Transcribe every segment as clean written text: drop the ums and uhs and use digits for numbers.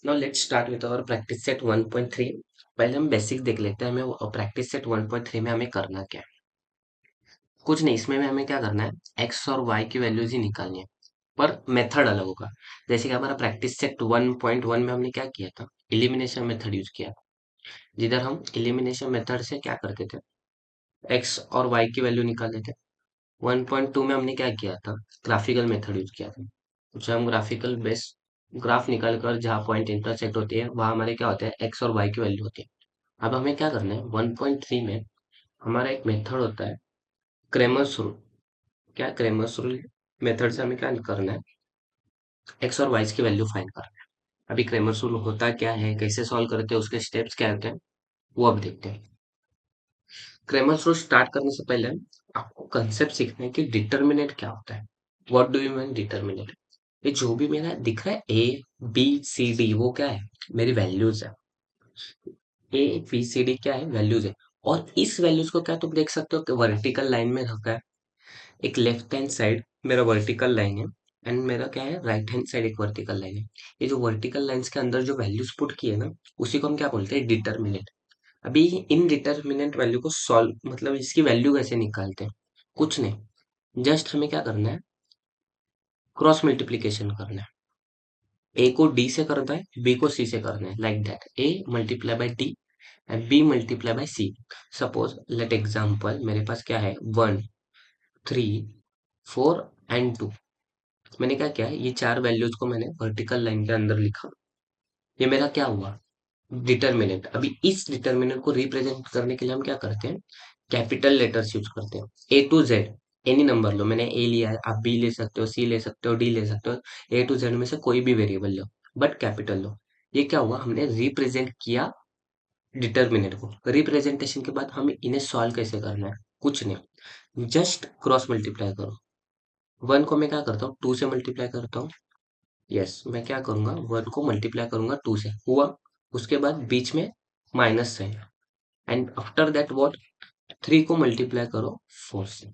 Now let's start with our practice set 1.3। पहले हम basic देख लेते हैं हमें प्रैक्टिस सेट 1.3 में हमें करना क्या है। कुछ नहीं, इसमें हमें क्या करना है, एक्स और वाई की वैल्यूज ही निकालनी है, पर मेथड अलग होगा। जैसे कि हमारा प्रैक्टिस सेट 1.1 में हमने क्या किया था, एलिमिनेशन मेथड यूज किया, जिधर हम एलिमिनेशन मेथड से क्या करते थे, एक्स और वाई की वैल्यू निकालते थे। 1.2 में हमने क्या किया था, ग्राफिकल मेथड यूज किया था। जब हम ग्राफिकल बेस ग्राफ निकाल कर जहाँ पॉइंट इंटरसेक्ट होती है वहां हमारे क्या होते हैं, एक्स और वाई की वैल्यू होती है। अब हमें क्या करना है, 1.3 में हमारा एक मेथड होता है, क्रेमर्स रूल। क्या क्रेमर्स रूल मेथड से हमें क्या करना है, एक्स और वाई की वैल्यू फाइंड करना है। अभी क्रेमर्स रूल होता क्या है, कैसे सॉल्व करते हैं, उसके स्टेप्स क्या होते हैं, वो अब देखते हैं। क्रेमर्स रूल स्टार्ट करने से पहले आपको कंसेप्ट सीखना है कि डिटर्मिनेंट क्या होता है। What do you mean determinant? ये जो भी मेरा दिख रहा है ए बी सी डी, वो क्या है, मेरी वैल्यूज है। ए बी सी डी क्या है, वैल्यूज है। और इस वैल्यूज को क्या तुम देख सकते हो कि वर्टिकल लाइन में रखा है। एक लेफ्ट हैंड साइड मेरा वर्टिकल लाइन है, एंड मेरा क्या है, राइट हैंड साइड एक वर्टिकल लाइन है। ये जो वर्टिकल लाइंस के अंदर जो वैल्यूज पुट की है ना, उसी को हम क्या बोलते हैं, डिटर्मिनेंट। अभी इन डिटर्मिनेंट वैल्यू को सॉल्व मतलब इसकी वैल्यू कैसे निकालते हैं, कुछ नहीं, जस्ट हमें क्या करना है, क्रॉस मल्टीप्लीकेशन करना है। ए को डी से करना है, बी को सी से करना है, like that. A multiply by D and B multiply by C. Suppose let example, मेरे पास क्या है, 1 3 4 एंड 2। मैंने क्या किया है, ये चार वैल्यूज को मैंने वर्टिकल लाइन के अंदर लिखा। ये मेरा क्या हुआ, डिटर्मिनेंट। अभी इस डिटर्मिनेंट को रिप्रेजेंट करने के लिए हम क्या करते हैं, कैपिटल लेटर्स यूज करते हैं। ए टू जेड, एनी नंबर लो, मैंने ए लिया है, आप बी ले सकते हो, सी ले सकते हो, डी ले सकते हो। ए टू जेड में से कोई भी वेरिएबल लो, बट कैपिटल लो। ये क्या हुआ, हमने रिप्रेजेंट किया डिटर्मिनेंट को। रिप्रेजेंटेशन के बाद हमें इन्हें सॉल्व कैसे करना है, कुछ नहीं, जस्ट क्रॉस मल्टीप्लाई करो। 1 को मैं क्या करता हूँ, 2 से मल्टीप्लाई करता हूँ। यस, मैं क्या करूंगा, 1 को मल्टीप्लाई करूंगा 2 से, हुआ। उसके बाद बीच में minus sign, and after that what, 3 को मल्टीप्लाई करो 4 से।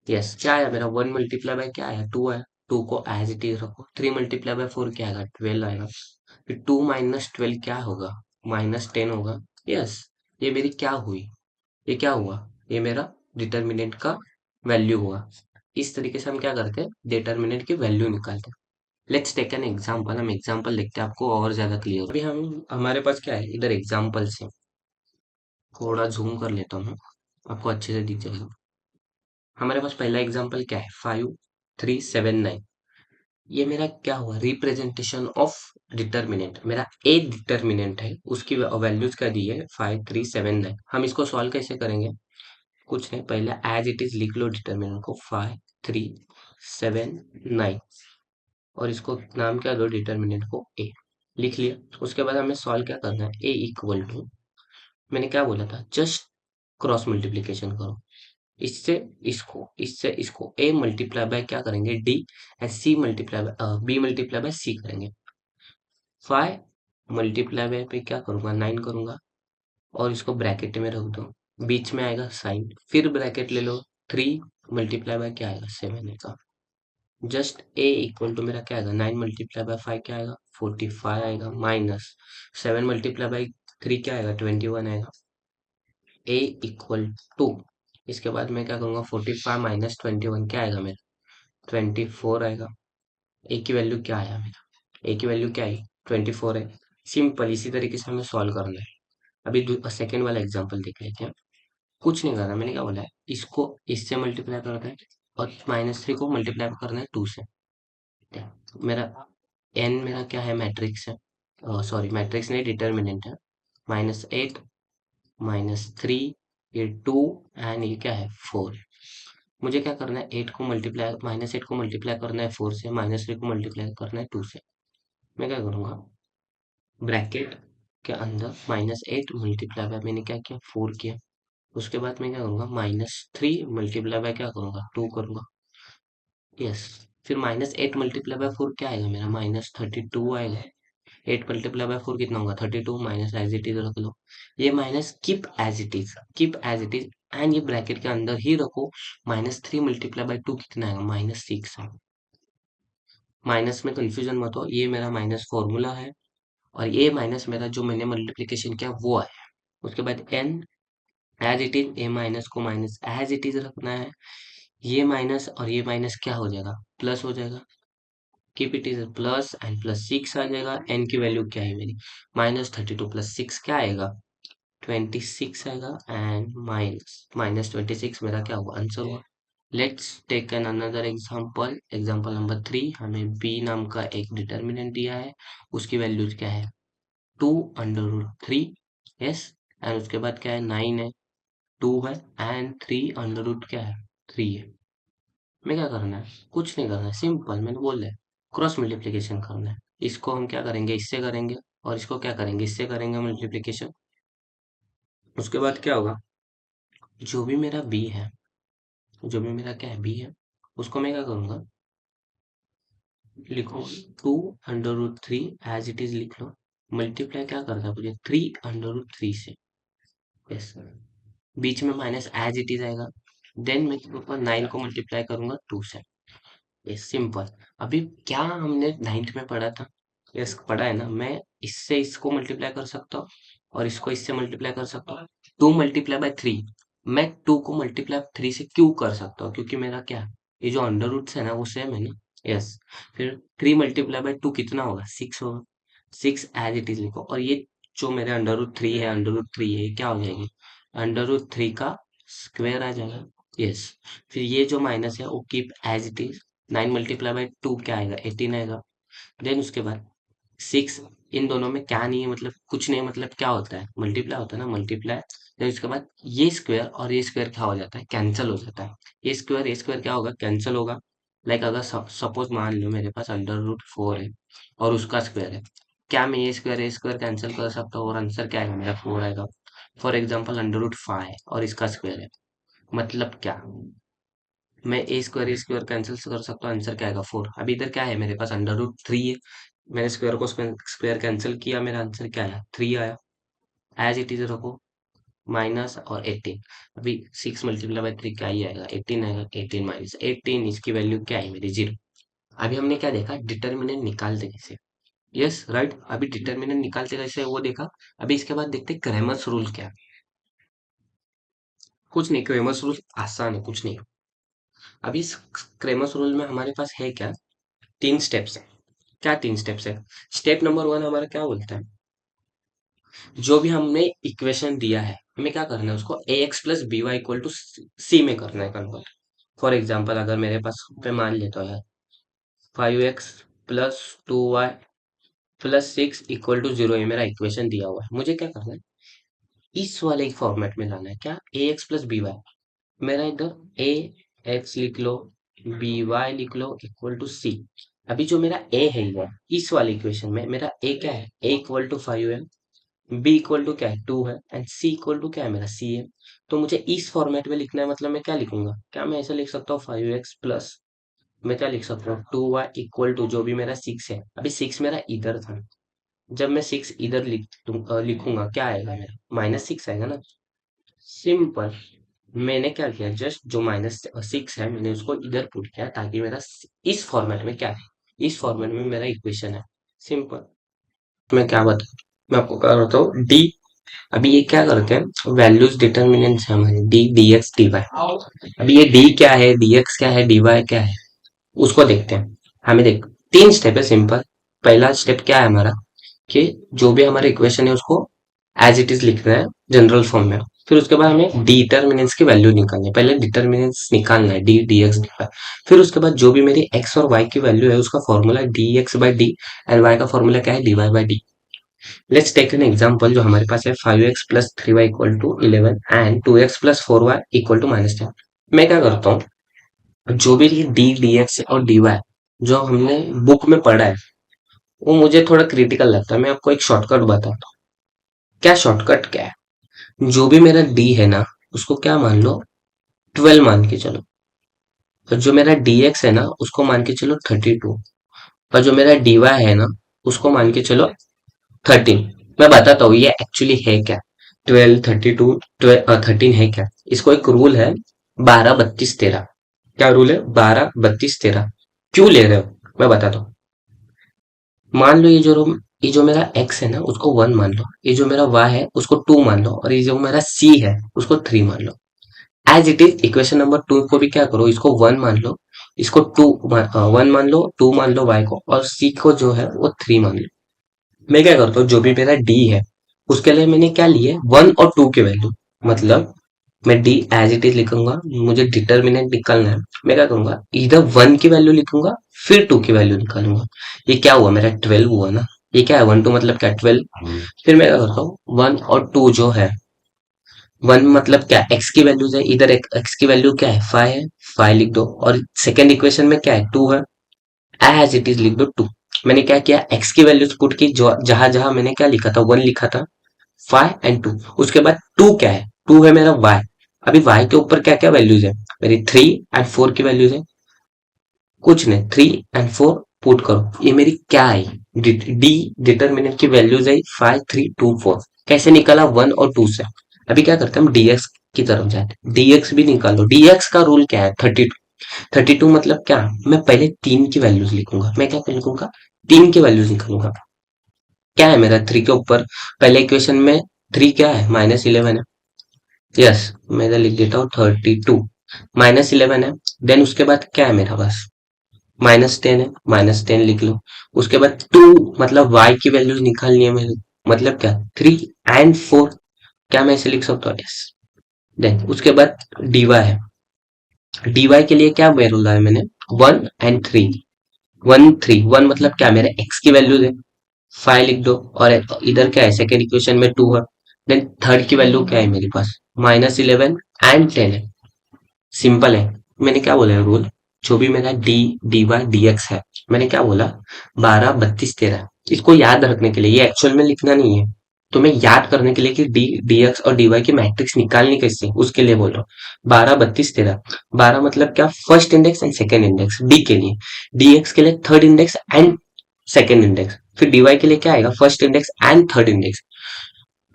यस, क्या आया मेरा, 1 मल्टीप्लाई बाय क्या आया, 2 आया। 2 को एज इट इज रखो। 3 मल्टीप्लाई बाय 4 क्या आएगा, 12 आएगा। फिर 2 माइनस 12 क्या होगा, -10 होगा। यस, ये मेरी क्या हुई, ये क्या हुआ, ये मेरा डिटर्मिनेंट का वैल्यू हुआ। इस तरीके से हम क्या करते हैं, डिटर्मिनेंट की वैल्यू निकालते हैं। लेट्स टेक एन एग्जांपल, हम एग्जांपल देखते हैं, आपको और ज्यादा क्लियर। अभी हम हमारे पास क्या है, इधर एग्जांपल्स है। थोड़ा जूम कर लेता हूँ, आपको अच्छे से दिख जाएगा। हमारे पास पहला एग्जांपल क्या है, 5 3 7 9। ये मेरा क्या हुआ, रिप्रेजेंटेशन ऑफ डिटर्मिनेंट। मेरा ए डिटर्मिनेंट है, उसकी वैल्यूज क्या दी है, 5 3 7 9। हम इसको सॉल्व कैसे करेंगे, कुछ नहीं, पहले एज इट इज लिख लो डिटर्मिनेंट को, 5 3 7 9, और इसको नाम क्या दो, डिटर्मिनेंट को ए। लिख लिया। उसके बाद हमें सॉल्व क्या करना है, ए इक्वल टू, मैंने क्या बोला था, जस्ट क्रॉस मल्टीप्लीकेशन करो। इससे इससे इसको ए मल्टीप्लाई बाय क्या करेंगे, D, and C multiply by B multiply by C करेंगे। 5 मल्टीप्लाई बाय पे क्या करूंगा, 9 करूंगा, और इसको ब्रैकेट में रख दो। बीच में आएगा साइन, फिर ब्रैकेट ले लो। 3 मल्टीप्लाई बाय क्या आएगा, 7 आएगा। जस्ट ए इक्वल टू मेरा क्या आएगा, 9 मल्टीप्लाई बाय 5 क्या आएगा, 45 आएगा, माइनस 7 मल्टीप्लाई बाय 3 क्या आएगा, 21 आएगा। ए इक्वल टू, इसके बाद मैं क्या करूंगा, 45 - 21 क्या आएगा मेरा, 24 आएगा। ए की वैल्यू क्या आया मेरा, ए की वैल्यू क्या आई, 24 है। सिंपल, इसी तरीके से हमें सॉल्व करना है। अभी सेकेंड वाला एग्जांपल देख लेते हैं। कुछ नहीं करना, मैंने क्या बोला है, इसको इससे मल्टीप्लाई करना है, और -3 को मल्टीप्लाई करना है 2 से। मेरा एन मेरा क्या है, मैट्रिक्स है, सॉरी मैट्रिक्स नहीं, डिटर्मिनेंट है। -8 -3, ये 2, एंड ये क्या है, 4। मुझे क्या करना है, 8 को मल्टीप्लाई -8 को मल्टीप्लाई करना है 4 से, -3 को मल्टीप्लाई करना है 2 से। मैं क्या करूंगा, ब्रैकेट के अंदर -8 मल्टीप्लाई बाय मैंने क्या किया, 4 किया। उसके बाद मैं क्या करूंगा, -3 मल्टीप्लाई बाय क्या करूंगा, 2 करूंगा। यस, फिर -8 मल्टीप्लाई बाय 4 क्या आएगा मेरा, -32 आएगा। 8 मल्टीप्लाई बाय 4 कितना होगा, 32, माइनस एज इट इज रख लो। ये minus keep as it is, keep as it is, and ये ब्रैकेट के अंदर ही रखो। -3 मल्टीप्लाई बाय 2 कितना आएगा, -6 आएगा। माइनस में कंफ्यूजन मत हो, ये मेरा माइनस फॉर्मूला है, और ये माइनस मेरा जो मैंने मल्टीप्लीकेशन किया वो आया। उसके बाद n as it is, A minus को माइनस एज इट इज रखना है। ये माइनस और ये माइनस क्या हो जाएगा, प्लस हो जाएगा। Keep it is plus and plus 6 आ जाएगा। n की वैल्यू क्या है मेरी, -32 प्लस 6 क्या आएगा, 26 आएगा। एंड माइनस माइनस 26 मेरा क्या हुआ, आंसर हुआ। Let's take an another example, example number 3। हमें b नाम का एक डिटर्मिनेंट दिया है, उसकी वैल्यूज क्या है, 2√3। यस, एंड उसके बाद क्या है, 9 है, 2 है, एंड 3 अंडर रूट क्या है, 3 है। मैं क्या करना है, कुछ नहीं करना है, सिंपल मैंने बोल दिया, क्रॉस मल्टीप्लिकेशन करना है। इसको हम क्या करेंगे, इससे करेंगे, और इसको क्या करेंगे, इससे करेंगे मल्टीप्लिकेशन। उसके बाद क्या होगा, जो भी मेरा b है, जो भी मेरा क्या है b है, उसको मैं क्या करूंगा, लिखो 2√3 एज इट इज लिख लो। मल्टीप्लाई क्या करता है मुझे, 3√3 से। यस, बीच में माइनस एज इट इज आएगा। देन मैं इसके ऊपर 9 को मल्टीप्लाई करूंगा 2 से। ये सिंपल। अभी क्या हमने नाइन्थ में पढ़ा था, यस पढ़ा है ना, मैं इससे इसको मल्टीप्लाई कर सकता हूँ और इसको इससे मल्टीप्लाई कर सकता हूँ। 2 × 3, मैं 2 को मल्टीप्लाई 3 से क्यों कर सकता हूँ, क्योंकि मेरा क्या, ये जो अंडर रूट्स है ना वो सेम है ना। यस, फिर 3 × 2 कितना होगा, 6 होगा। 6 एज इट इज लिखो, और ये जो मेरे अंडर रूट 3 है, अंडर रूट 3 है, ये क्या हो जाएगी, अंडर रूट 3 का स्क्वायर आ जाएगा। यस, फिर ये जो माइनस है वो कीप एज इट इज। 9 × 2 क्या आएगा, 18 आएगा। देन उसके बाद 6, इन दोनों में क्या नहीं है, मतलब कुछ नहीं, मतलब क्या होता है, मल्टीप्लाई होता है ना, मल्टीप्लाई। देन उसके बाद ये स्क्वायर और ये स्क्वायर क्या हो जाता है, कैंसिल हो जाता है। ये स्क्वायर क्या होगा, कैंसिल होगा। लाइक अगर सपोज मान लो मेरे पास अंडर रूट 4 है और उसका स्क्वायर है, क्या मैं ये स्क्वायर कैंसिल कर सकता हूँ और आंसर क्या आएगा मेरा, 4 आएगा। फॉर एग्जाम्पल अंडर रूट 5 और इसका स्क्वायर है, मतलब क्या, मैं ए स्क्वायर कैंसिल कर सकता हूँ, आंसर क्या आएगा, 4। अभी इधर क्या है मेरे पास, अंडर रूट 3 है, मैंने स्क्वायर को स्क्वायर कैंसिल किया, मेरा आंसर क्या आया, 3 आया। एज इट इज रखो, माइनस और 18। अभी 6 × 3 क्या ही आएगा, 18 आएगा। 18 - 18, इसकी वैल्यू क्या है मेरी, 0। अभी हमने क्या देखा, डिटर्मिनेंट निकालते कैसे। यस राइट, अभी डिटर्मिनेंट निकालते कैसे वो देखा। अभी इसके बाद देखते क्रेमर्स रूल क्या है। कुछ नहीं, क्रेमर्स रूल आसान है, कुछ नहीं। अभी इस क्रेमर्स रूल में हमारे पास है क्या, 3 स्टेप्स है। क्या 3 स्टेप्स है, स्टेप नंबर 1 हमारा क्या बोलता है, जो भी हमने इक्वेशन दिया है हमें क्या करना है, उसको ax + by = c में करना है कन्वर्ट। फॉर एग्जाम्पल अगर मेरे पास पे मान लेता हूँ यार, 5x + 2y + 6 = 0, ये मेरा इक्वेशन दिया हुआ है, मुझे क्या करना है, इस वाले फॉर्मेट में लाना है, क्या, ax + by। मेरा इधर ए एक्स लिख लो, बी वाई लिख लो, = c। अभी जो मेरा ए है ये, इस वाली इक्वेशन में मेरा ए क्या है, a = 5 है, बी इक्वल टू क्या है, 2 है, एंड सी इक्वल टू क्या है मेरा, सी है। तो मुझे इस फॉर्मेट में लिखना है, मतलब मैं क्या लिखूंगा, क्या मैं ऐसा लिख सकता हूँ, 5x प्लस, मैं क्या लिख सकता हूँ, 2y = जो भी मेरा 6 है। अभी 6 मेरा इधर था, जब मैं 6 इधर लिखूंगा क्या आएगा मेरा, -6 आएगा ना। सिंपल, मैंने क्या किया, जस्ट जो -6 है मैंने उसको इधर पुट किया ताकि मेरा इस फॉर्मेट में क्या है, इस फॉर्मेट में मेरा इक्वेशन है। सिंपल। मैं क्या बताऊँ, मैं आपको क्या करता हूँ, डी। अभी ये क्या करते हैं, वैल्यूज डिटर्मिनेंट्स है हमारे, डी dx dy। अभी ये डी क्या है, dx क्या है, dy क्या है, उसको देखते हैं। हमें देख, 3 स्टेप है, सिंपल। पहला स्टेप क्या है हमारा, कि जो भी हमारा इक्वेशन है उसको एज इट इज लिखना है जनरल फॉर्म में। फिर उसके बाद हमें डिटर्मिनेंट्स की वैल्यू निकालनी है, पहले डिटर्मिनेंट्स निकालना है, डी dx dy। फिर उसके बाद जो भी मेरी x और y की वैल्यू है उसका फॉर्मूला dx/d, एंड y का फॉर्मूला क्या है, dy/d। Let's take an example, जो हमारे पास है 5x + 3y = 11 and 2x + 4y = -10। मैं क्या करता हूँ, जो भी ये डी dx और dy जो हमने बुक में पढ़ा है वो मुझे थोड़ा क्रिटिकल लगता है, मैं आपको एक शॉर्टकट बताता हूँ। क्या शॉर्टकट क्या है, जो भी मेरा डी है ना उसको क्या मान लो, 12 मान के चलो। और जो मेरा dx है ना उसको मान के चलो 32। और जो मेरा dy है ना उसको मान के चलो 13। मैं बताता हूँ ये एक्चुअली है क्या, 12 32 13 है क्या। इसको एक रूल है, 12 32 13। क्या रूल है, 12 32 13। क्यों ले रहे हो, मैं बताता हूँ। मान लो ये जो ये जो मेरा x है ना उसको 1 मान लो, ये जो मेरा y है उसको 2 मान लो, और ये जो मेरा c है उसको 3 मान लो। As it is equation number 2 को भी क्या करो, इसको 1 मान लो, इसको 1 मान लो, 2 मान लो y को, और c को जो है वो 3 मान लो। मैं क्या करता हूँ, जो भी मेरा d है उसके लिए मैंने क्या लिए, 1 और 2 की वैल्यू। मतलब मैं डी एज इट इज लिखूंगा, मुझे डिटर्मिनेंट निकालना है। मैं क्या करूंगा, इधर 1 की वैल्यू लिखूंगा, फिर 2 की वैल्यू निकालूंगा। ये क्या हुआ, मेरा 12 हुआ ना। ये क्या है, 1 2 मतलब क्या, 12। फिर मैं क्या करता हूँ, 1 और 2 जो है, 1 मतलब क्या, x की वैल्यूज है, इधर x की वैल्यू क्या है, 5 है, 5 लिख दो। और सेकेंड इक्वेशन में क्या है, 2 है, एज इट इज लिख दो 2। मैंने क्या किया, x की वैल्यूज पुट की, जो जहां जहां मैंने क्या लिखा था, 1 लिखा था, 5 और 2। उसके बाद 2 क्या है, 2 है मेरा y। अभी y के ऊपर क्या क्या वैल्यूज है, मेरी 3 और 4 की वैल्यूज है। कुछ नहीं, 3 और 4 पुट करो, ये मेरी क्या है, डी डिटर्मिनेंट की वैल्यूज है 5 3 2 4। कैसे निकाला, 1 और 2 से। अभी क्या करते हैं हम, dx की तरफ जाते हैं, dx भी निकालो। dx का रूल क्या है, 32 मतलब क्या, मैं पहले 3 की वैल्यूज लिखूंगा। मैं क्या लिखूंगा, 3 की वैल्यूज निकालूंगा। क्या है मेरा 3 के ऊपर, पहले इक्वेशन में 3 क्या है, -11 है। यस, मैं इधर लिख देता हूँ 32, -11 है। देन उसके बाद क्या है मेरा पास, -10 है, -10 लिख लो। उसके बाद 2 मतलब y की वैल्यूज निकालनी है मेरे, मतलब क्या, 3 और 4। क्या मैं ऐसे लिख सकता हूँ, यस। देन उसके बाद dy है, dy के लिए क्या बोला है मैंने, 1 और 3। 1 मतलब क्या, मेरे x की वैल्यूज है, 5 लिख दो। और इधर क्या है, सेकेंड इक्वेशन में 2 है। देन थर्ड की वैल्यू क्या है मेरे पास, -11 और 10 है। सिंपल है। मैंने क्या बोला है रूल, जो भी मेरा डी वाई डी एक्स है, मैंने क्या बोला, 12 32 13। इसको याद रखने के लिए, ये एक्चुअल में लिखना नहीं है, तो मैं याद करने के लिए कि डी एक्स और डी वाई की मैट्रिक्स निकालनी कैसे, उसके लिए बोल रहा हूँ। 12 32 13। 12 मतलब क्या, first index and second index D के लिए, डी एक्स के लिए third index and second index, फिर डी वाई के लिए क्या आएगा, first index and third index.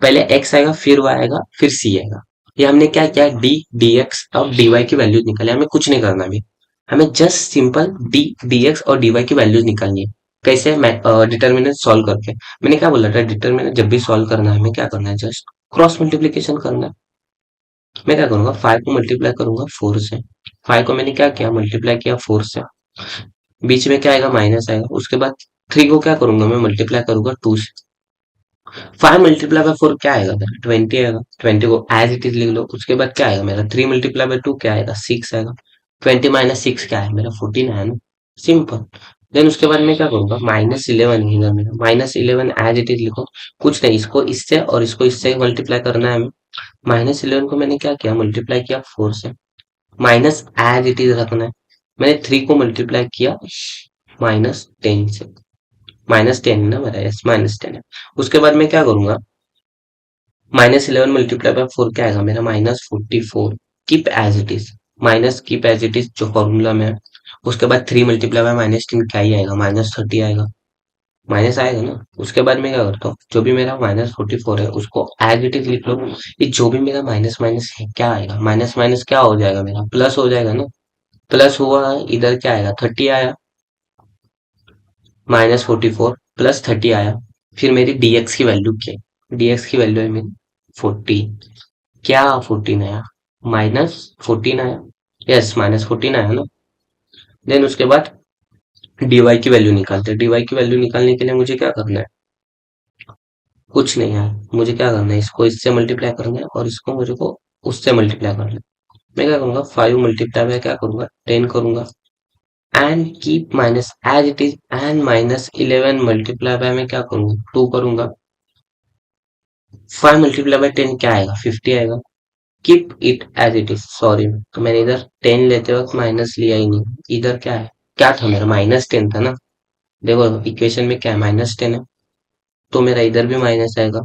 पहले एक्स आएगा, फिर वाई आएगा, फिर सी आएगा। ये हमने क्या किया, डी डी एक्स और डी वाई की वैल्यूज निकाले, हमें कुछ नहीं करना अभी। हमें just simple D D x और डी वाई की वैल्यूज निकालनी है। कैसे, डिटर्मिनेंट सॉल्व करके। मैंने क्या बोला था, डिटर्मिनेंट जब भी सॉल्व करना है, हमें क्या करना है, जस्ट क्रॉस मल्टीप्लीकेशन करना है। मैं क्या करूंगा, 5 को मल्टीप्लाई करूंगा 4 से। 5 को मैंने क्या किया, मल्टीप्लाई किया 4 से। बीच में क्या आएगा, माइनस आएगा। उसके बाद 3 को क्या करूंगा, मैं मल्टीप्लाई करूंगा 2 से। 5 × 4 क्या आएगा मेरा, 20 आएगा। 20 को एज इट इज लिख लो। उसके बाद क्या आएगा मेरा, 3 × 2 क्या आएगा, 6 आएगा। 20 - 6 क्या है मेरा, 14 आया ना। सिंपल। देन उसके बाद मैं क्या करूंगा, -11 इधर मेरा, -11 एज इट इज लिखो। कुछ नहीं, इसको इससे और इसको इससे मल्टीप्लाई करना है हमें। -11 को मैंने क्या किया, मल्टीप्लाई किया 4 से। माइनस एज इट इज रखना है। मैंने 3 को मल्टीप्लाई किया -10 से। -10 है ना मेरा, यस -10 है। उसके बाद मैं क्या करूंगा, -11 मल्टीप्लाई बाय 4 क्या आएगा मेरा, -44। Keep as it is, minus keep as it is जो फॉर्मूला में है। उसके बाद 3 मल्टीप्लाई बाय -10 क्या ही आएगा, -30 आएगा। माइनस आएगा ना। उसके बाद मैं क्या करता हूँ, जो भी मेरा -44 है उसको एज इट इज लिख लो। ये जो भी मेरा माइनस माइनस है क्या आएगा, माइनस माइनस क्या हो जाएगा मेरा, प्लस हो जाएगा ना। प्लस हुआ, इधर क्या आएगा, 30 आया। -44 +30 आया। फिर मेरी dx की वैल्यू क्या है, dx की वैल्यू है मेरी 14। क्या 14 आया, -14 आया। यस, -14 आया ना। देन उसके बाद dy की वैल्यू निकालते हैं। dy की वैल्यू निकालने के लिए मुझे क्या करना है, कुछ नहीं यार। मुझे क्या करना है, इसको इससे मल्टीप्लाई करना है और इसको मुझे को उससे मल्टीप्लाई करना है। मैं क्या करूंगा, 5 मल्टीप्लाई बाय क्या करूंगा, 10 करूंगा। And keep minus as it is, and -11 multiply by मैं क्या करूंगा, 2 करूंगा। 5 मल्टीप्लाई बाय 10 क्या आएगा, 50 आएगा। Keep it as it is. Sorry, तो मैंने इधर 10 लेते वक्त माइनस लिया ही नहीं। इधर क्या है, क्या था मेरा, -10 था ना। देखो इक्वेशन में क्या है, -10 है, तो मेरा इधर भी माइनस आएगा।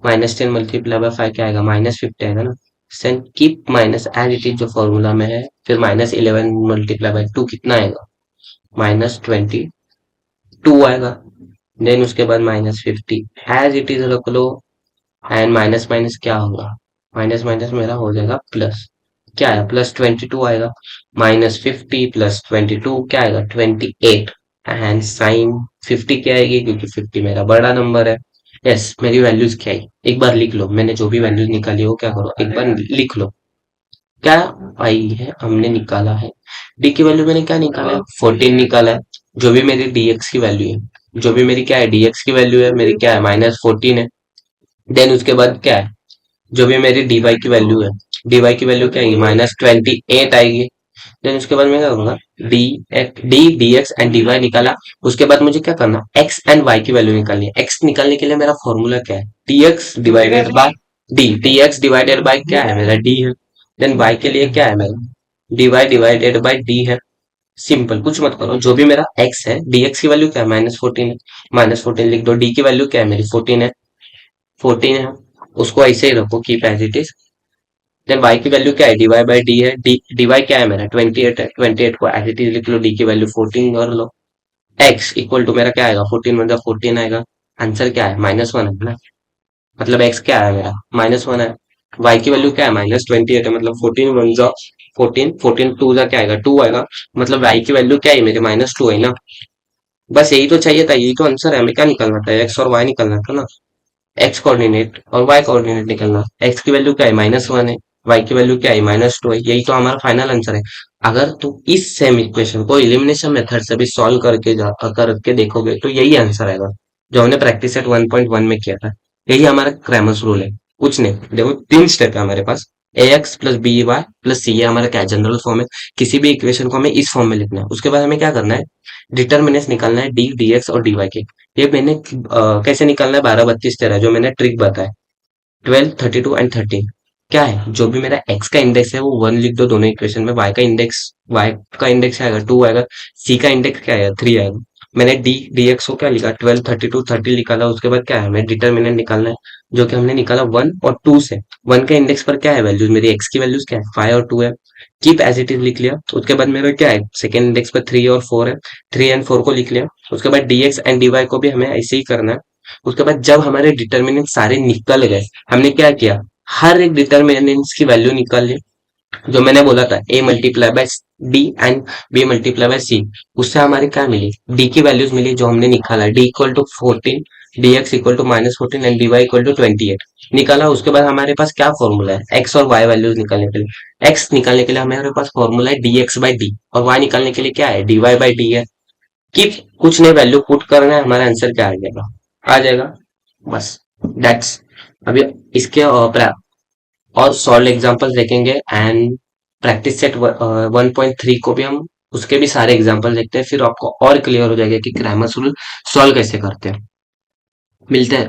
-10 मल्टीप्लाई बाय 5 क्या आएगा, -50 आएगा ना। Then keep minus as it is जो फॉर्मूला में है। फिर -11 मल्टीप्लाई बाय 2 कितना आएगा, -22 आएगा। देन उसके बाद -50 एज इट इज रख लो। एंड माइनस माइनस क्या होगा, माइनस माइनस मेरा हो जाएगा प्लस। क्या है, +22 आएगा। -50 + 22 क्या आएगा, 28। एंड साइन 50 क्या आएगी, क्योंकि 50 मेरा बड़ा नंबर है। यस, मेरी वैल्यूज क्या आई एक बार लिख लो, मैंने जो भी वैल्यूज निकाली हो क्या करो एक बार लिख लो। क्या आई है, हमने निकाला है डी की वैल्यू, मैंने क्या निकाला है 14 निकाला है। जो भी मेरी dx की वैल्यू है, जो भी मेरी क्या है dx की वैल्यू है, मेरी क्या है -14 है। देन उसके बाद क्या है, जो भी मेरी dy की वैल्यू है, dy की वैल्यू क्या आएगी -28 आएगी। देन उसके बाद मैं क्या करूंगा, D D D X and D Y निकाला। उसके बाद मुझे क्या करना, एक्स एंड वाई की वैल्यू निकालनी है। एक्स निकालने के लिए मेरा फॉर्मूला क्या है, T x divided by D, T x divided by क्या है मेरा डी है। देन वाई के लिए क्या है मेरा D Y divided by D है। सिंपल, कुछ मत करो, जो भी मेरा एक्स है, डी एक्स की वैल्यू क्या है -14 है, -14 लिख दो। डी की वैल्यू क्या है मेरी 14 है, 14 है, उसको ऐसे ही रखो keep as it is. Then y की वैल्यू क्या है, dy बाई डी है, डी वाई क्या है मेरा 28 है, 28 को एज इट इज लिख लो, डी की वैल्यू 14 कर लो। x इक्वल टू मेरा क्या आएगा 14 मतलब 14 आएगा। आंसर क्या है -1 है ना, मतलब x क्या है मेरा -1 है। y की वैल्यू क्या है -28 है, मतलब 14 वन जा 14, 14 टू जा क्या आएगा 2 आएगा। मतलब y की वैल्यू क्या है मेरे -2 है ना। बस यही तो चाहिए था, यही तो आंसर है, हमें क्या निकालना था, x और y निकालना था ना। एक्स कोऑर्डिनेट और वाई कोऑर्डिनेट निकलना। एक्स की वैल्यू क्या है -1 है, वाई की वैल्यू क्या है -2 है, यही तो हमारा फाइनल आंसर है। अगर तुम इस सेम इक्वेशन को एलिमिनेशन मेथड से भी सॉल्व करके देखोगे तो यही आंसर आएगा, जो हमने प्रैक्टिस सेट 1.1 में किया था। यही हमारा क्रैमर्स रूल है, कुछ नहीं। देखो 3 स्टेप है हमारे पास, A X plus B Y plus C, ये हमारा क्या जनरल फॉर्म है। किसी भी इक्वेशन को हमें इस फॉर्म में लिखना है। उसके बाद हमें क्या करना है, डिटर्मिनेंट्स निकालना है डी डी एक्स और डी वाई के। ये मैंने कैसे निकालना है, 12 32 13 जो मैंने ट्रिक बताया, 12 32 एंड 13। क्या है, जो भी मेरा x का इंडेक्स है वो 1 लिख दो दोनों इक्वेशन में, y का इंडेक्स आएगा 2 आएगा, c का इंडेक्स क्या आएगा 3 आएगा। मैंने डी dx को क्या लिखा 12 32 30 निकाला। उसके बाद क्या है, हमें डिटर्मिनेंट निकालना है, जो कि हमने निकाला 1 और 2 से। 1 के इंडेक्स पर क्या है वैल्यूज, मेरी x की वैल्यूज क्या है 5 और 2 है, कीप एज इट इज लिख लिया। उसके बाद मेरा क्या है, सेकंड इंडेक्स पर 3 और 4 है, 3 एंड 4 को लिख लिया। उसके बाद dx एंड dy को भी हमें ऐसे ही करना है। उसके बाद जब हमारे डिटर्मिनेंट सारे निकल गए, हमने क्या किया, हर एक डिटर्मिनेंट्स की वैल्यू निकाल ली। जो मैंने बोला था a multiply by D and b multiply by C, उससे हमारी क्या मिली, d की वैल्यूज मिली जो हमने निकाला, d equal to 14, dx equal to -14 and dy equal to 28 निकाला। उसके बाद हमारे पास क्या फॉर्मूला है, x और y वैल्यूज निकालने के लिए। x निकालने के लिए हमारे पास फॉर्मूला है dx बाई डी, और y निकालने के लिए क्या है dy बाई डी है। कि कुछ नहीं, वैल्यू पुट करना है, हमारा आंसर क्या आ जाएगा बस, दैट्स। अभी इसके और सॉल्व एग्जांपल्स देखेंगे, एंड प्रैक्टिस सेट 1.3 को भी हम उसके भी सारे एग्जांपल देखते हैं, फिर आपको और क्लियर हो जाएगा कि ग्रामर रूल सॉल्व कैसे करते हैं। मिलते हैं।